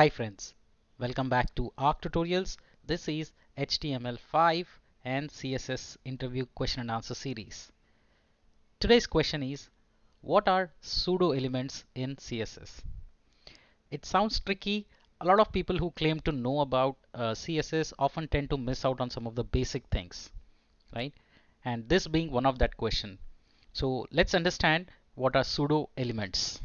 Hi friends, welcome back to ARC Tutorials. This is HTML5 and CSS interview question and answer series. Today's question is, what are pseudo elements in CSS? It sounds tricky. A lot of people who claim to know about CSS often tend to miss out on some of the basic things, right? And this being one of that question. So let's understand what are pseudo elements.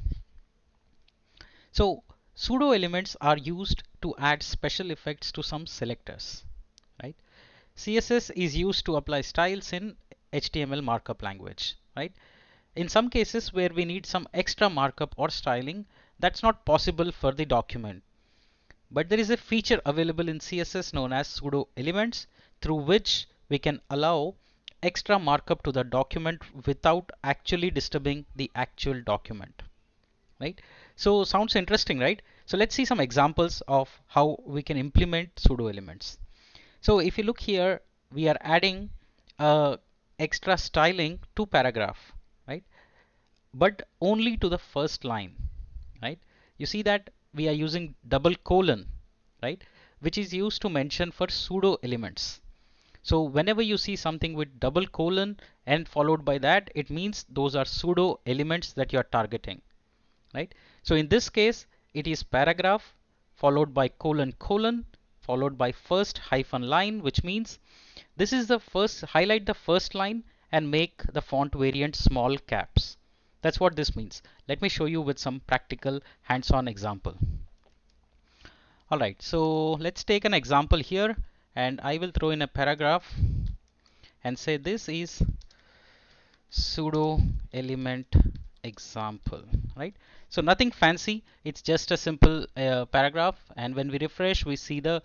So pseudo elements are used to add special effects to some selectors, right? CSS is used to apply styles in HTML markup language, right? In some cases where we need some extra markup or styling, that's not possible for the document. But there is a feature available in CSS known as pseudo elements through which we can allow extra markup to the document without actually disturbing the actual document, right? So sounds interesting, right? So let's see some examples of how we can implement pseudo elements. So if you look here, we are adding extra styling to paragraph, right? But only to the first line, right? You see that we are using double colon, right? Which is used to mention for pseudo elements. So whenever you see something with double colon and followed by that, it means those are pseudo elements that you are targeting, right? So in this case, it is paragraph followed by colon colon followed by first hyphen line, which means this is the first, highlight the first line and make the font variant small caps. That's what this means. Let me show you with some practical hands-on example. All right, so let's take an example here and I will throw in a paragraph and say this is pseudo element example, right? So nothing fancy, it's just a simple paragraph, and when we refresh we see the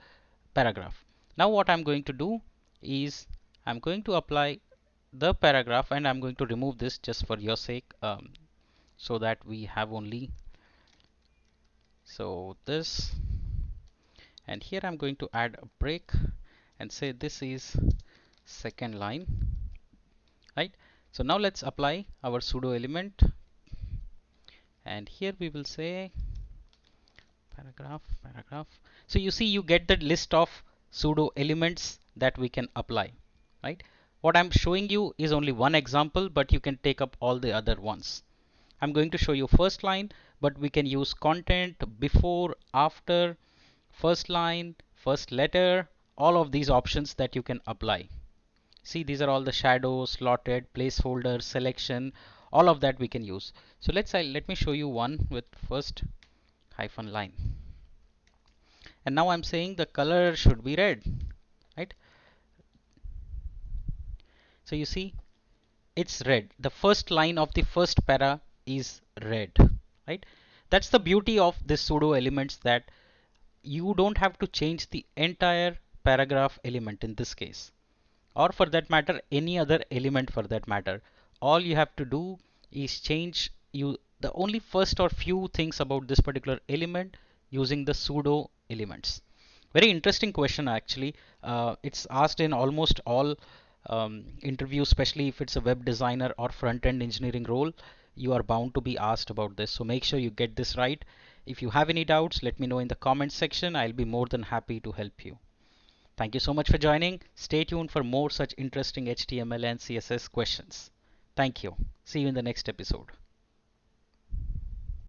paragraph. Now what I'm going to do is I'm going to apply the paragraph and I'm going to remove this just for your sake, so that we have only this, and here I'm going to add a break and say this is second line, right? So now let's apply our pseudo element, and here we will say paragraph. So you see you get the list of pseudo elements that we can apply, right? What I'm showing you is only one example, but you can take up all the other ones. I'm going to show you first line, but we can use content, before, after, first line, first letter, all of these options that you can apply. See, these are all the shadows, slotted, placeholder, selection, all of that we can use. So let me show you one with first hyphen line. And now I'm saying the color should be red, right? So you see it's red. The first line of the first para is red, right? That's the beauty of this pseudo elements, that you don't have to change the entire paragraph element in this case, or for that matter any other element for that matter. All you have to do is change the only first or few things about this particular element using the pseudo elements. Very interesting question actually. It's asked in almost all interviews, especially if it's a web designer or front-end engineering role. You are bound to be asked about this, so make sure you get this right. If you have any doubts, let me know in the comments section. I'll be more than happy to help you. Thank you so much for joining. Stay tuned for more such interesting HTML and CSS questions. Thank you. See you in the next episode.